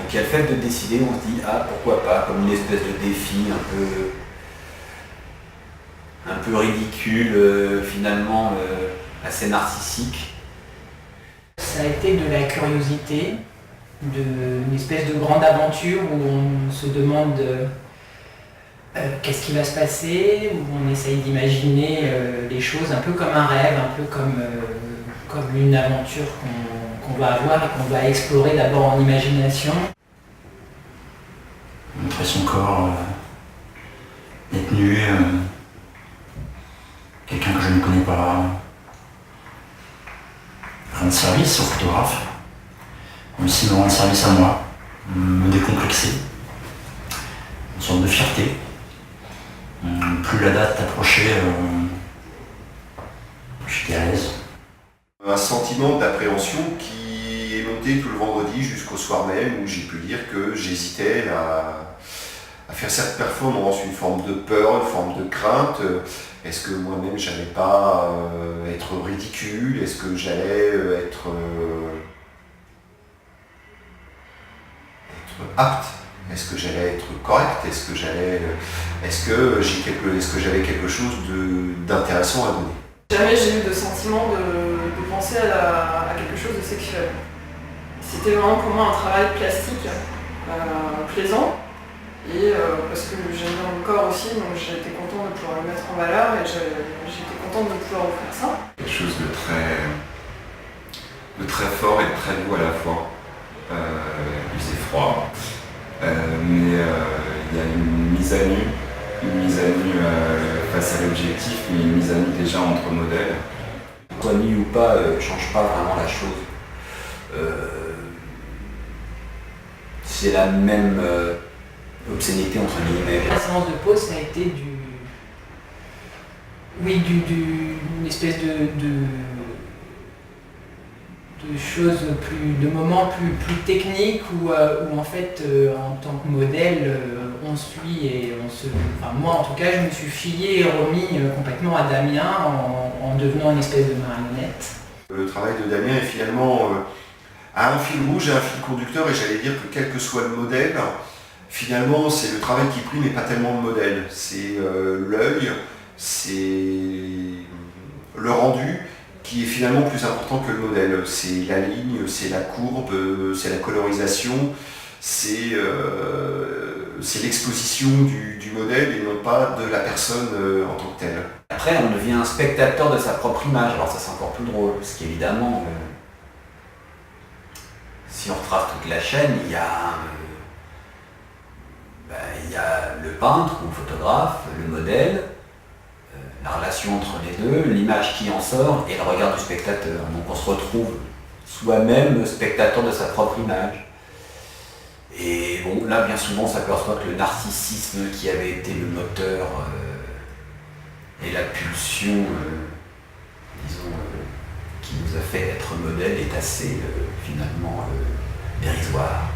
Donc il y a le fait de décider, on se dit ah pourquoi pas, comme une espèce de défi un peu ridicule, finalement assez narcissique. Ça a été de la curiosité, une espèce de grande aventure où on se demande qu'est-ce qui va se passer, où on essaye d'imaginer les choses un peu comme un rêve, un peu comme une aventure qu'on va avoir et qu'on va explorer d'abord en imagination. Montrer son corps, être nu, quelqu'un que je ne connais pas, rendre service au photographe, mais aussi me rendre service à moi, me décomplexer, une sorte de fierté. Plus la date approchait, j'étais à l'aise. Un sentiment d'appréhension qui est monté tout le vendredi jusqu'au soir même où j'ai pu dire que j'hésitais à faire cette performance, une forme de peur, une forme de crainte. Est-ce que moi-même j'allais pas être ridicule? Est-ce que j'allais être apte? Est-ce que j'allais être correct? Est-ce que j'avais quelque chose d'intéressant à donner? Jamais j'ai eu de sentiment de penser à quelque chose de sexuel. C'était vraiment pour moi un travail plastique, plaisant, et parce que j'aime bien mon corps aussi, donc j'étais contente de pouvoir le mettre en valeur et j'étais contente de pouvoir offrir ça. Quelque chose de très fort et de très beau à la fois. Il faisait froid, mais il y a une mise à nu face à l'objectif, mais une mise à nu déjà entre modèles. Soit nu ou pas, change pas vraiment la chose. C'est la même obscénité entre guillemets. La séance de pause, ça a été une espèce de choses de moments plus techniques où en fait en tant que modèle on suit et moi en tout cas je me suis fié et remis complètement à Damien en devenant une espèce de marionnette. Le travail de Damien est finalement a un fil rouge et un fil conducteur, et j'allais dire que quel que soit le modèle, finalement c'est le travail qui prime et pas tellement le modèle. C'est l'œil, c'est le rendu qui est finalement plus important que le modèle. C'est la ligne, c'est la courbe, c'est la colorisation, c'est l'exposition du modèle et non pas de la personne en tant que telle. Après, on devient un spectateur de sa propre image, alors ça c'est encore plus drôle, parce qu'évidemment, si on retrace toute la chaîne, il y a le peintre ou le photographe, le modèle, la relation entre les deux, l'image qui en sort et le regard du spectateur. Donc on se retrouve soi-même spectateur de sa propre image. Et bon, là bien souvent on s'aperçoit que le narcissisme qui avait été le moteur et la pulsion, qui nous a fait être modèle est assez finalement dérisoire.